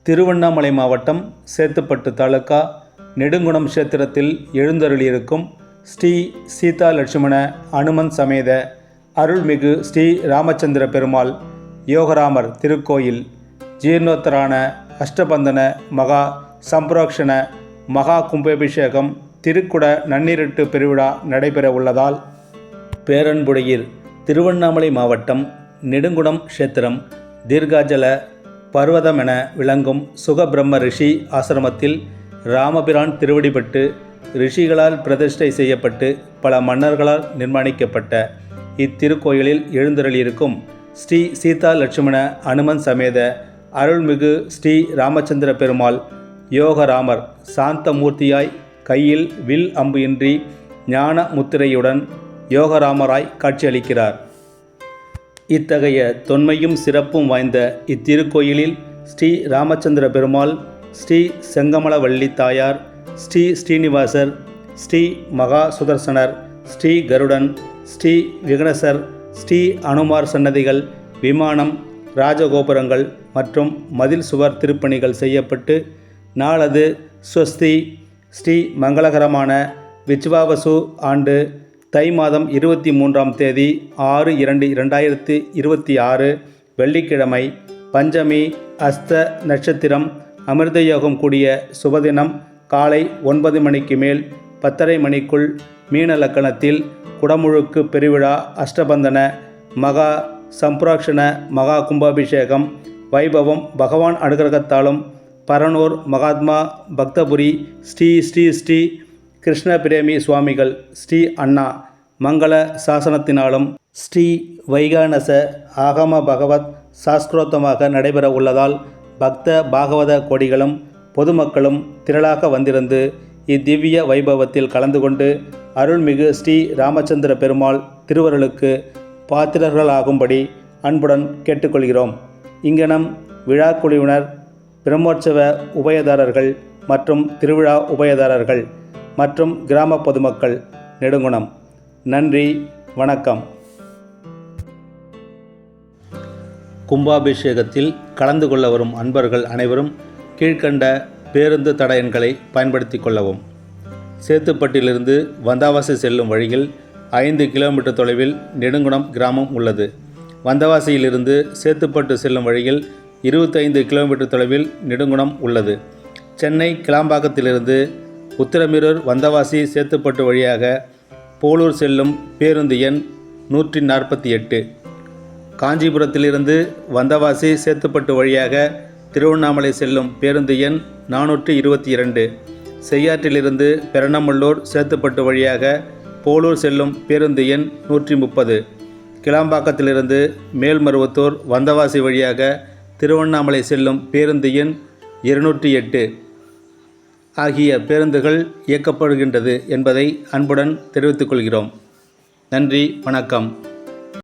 திருவண்ணாமலை மாவட்டம் சேத்துப்பட்டு தாலுகா நெடுங்குணம் க்ஷேத்திரத்தில் எழுந்தருளியிருக்கும் ஸ்ரீ சீதா லட்சுமண அனுமன் சமேத அருள்மிகு ஸ்ரீ ராமச்சந்திர பெருமாள் யோகராமர் திருக்கோயில் ஜீர்ணோத்தரான அஷ்டபந்தன மகா சம்பரோக்ஷண மகா கும்பாபிஷேகம் திருக்குட நன்னீரிட்டு பெருவிழா நடைபெற உள்ளதால் பேரன்புடையீர் திருவண்ணாமலை மாவட்டம் நெடுங்குணம் க்ஷேத்திரம் தீர்காஜல பர்வதமென விளங்கும் சுகபிரம்ம ரிஷி ஆசிரமத்தில் ராமபிரான் திருவடிபட்டு ரிஷிகளால் பிரதிஷ்டை செய்யப்பட்டு பல மன்னர்களால் நிர்மாணிக்கப்பட்ட இத்திருக்கோயிலில் எழுந்தருளியிருக்கும் ஸ்ரீ சீதா லட்சுமண அனுமன் சமேத அருள்மிகு ஸ்ரீ ராமச்சந்திர பெருமாள் யோகராமர் சாந்தமூர்த்தியாய் கையில் வில் அம்பு இன்றி ஞான முத்திரையுடன் யோகராமராய் காட்சியளிக்கிறார். இத்தகைய தொன்மையும் சிறப்பும் வாய்ந்த இத்திருக்கோயிலில் ஸ்ரீ ராமச்சந்திர பெருமாள், ஸ்ரீ செங்கமலவள்ளி தாயார், ஸ்ரீ ஸ்ரீனிவாசர், ஸ்ரீ மகா சுதர்சனர், ஸ்ரீ கருடன், ஸ்ரீ விகனசர், ஸ்ரீ அனுமார் சன்னதிகள், விமானம், ராஜகோபுரங்கள் மற்றும் மதில் சுவர் திருப்பணிகள் செய்யப்பட்டு நாளது ஸ்வஸ்தி ஸ்ரீ மங்களகரமான விச்வாவசு ஆண்டு தை மாதம் 23ஆம் தேதி 6/2/2026 வெள்ளிக்கிழமை பஞ்சமி அஸ்த நட்சத்திரம் அமிர்தயோகம் கூடிய சுபதினம் காலை 9 மணிக்கு மேல் 10:30 மணிக்குள் மீன லக்கணத்தில் குடமுழுக்கு பெருவிழா அஷ்டபந்தன மகா சம்பரோக்ஷண மகா கும்பாபிஷேகம் வைபவம் பகவான் அனுகிரகத்தாலும் பரனூர் மகாத்மா பக்தபுரி ஸ்ரீ ஸ்ரீ ஸ்ரீ கிருஷ்ண பிரேமி சுவாமிகள் ஸ்ரீ அண்ணா மங்கள சாசனத்தினாலும் ஸ்ரீ வைகானச ஆகம பகவத் சாஸ்திரோத்தமாக நடைபெற உள்ளதால் பக்த பாகவத கோடிகளும் பொதுமக்களும் திரளாக வந்திருந்து இத்திவ்ய வைபவத்தில் கலந்து கொண்டு அருள்மிகு ஸ்ரீ ராமச்சந்திர பெருமாள் திருவருளுக்கு பாத்திரர்களாகும்படி அன்புடன் கேட்டுக்கொள்கிறோம். இங்கனம் விழா குழுவினர், பிரம்மோற்சவ உபயதாரர்கள் மற்றும் திருவிழா உபயதாரர்கள் மற்றும் கிராம பொதுமக்கள் நெடுங்குணம். நன்றி, வணக்கம். கும்பாபிஷேகத்தில் கலந்து கொள்ள வரும் அன்பர்கள் அனைவரும் கீழ்கண்ட பேருந்து தட எண்களை பயன்படுத்தி கொள்ளவும். சேத்துப்பட்டிலிருந்து வந்தவாசி செல்லும் வழியில் 5 கிலோமீட்டர் தொலைவில் நெடுங்குணம் கிராமம் உள்ளது. வந்தவாசியிலிருந்து சேத்துப்பட்டு செல்லும் வழியில் 25 கிலோமீட்டர் தொலைவில் நெடுங்குணம் உள்ளது. சென்னை கிளாம்பாக்கத்திலிருந்து உத்திரமேரூர் வந்தவாசி சேத்துப்பட்டு வழியாக போலூர் செல்லும் பேருந்து எண் 148. காஞ்சிபுரத்திலிருந்து வந்தவாசி சேத்துப்பட்டு வழியாக திருவண்ணாமலை செல்லும் பேருந்து எண் 422. செய்யாற்றிலிருந்து பெரணமல்லூர் சேத்துப்பட்டு வழியாக போலூர் செல்லும் பேருந்து எண் 130. கிளாம்பாக்கத்திலிருந்து மேல்மருவத்தூர் வந்தவாசி வழியாக திருவண்ணாமலை செல்லும் பேருந்து எண் 208 ஆகிய பேருந்துகள் இயக்கப்படுகின்றது என்பதை அன்புடன் தெரிவித்துக் கொள்கிறோம். நன்றி, வணக்கம்.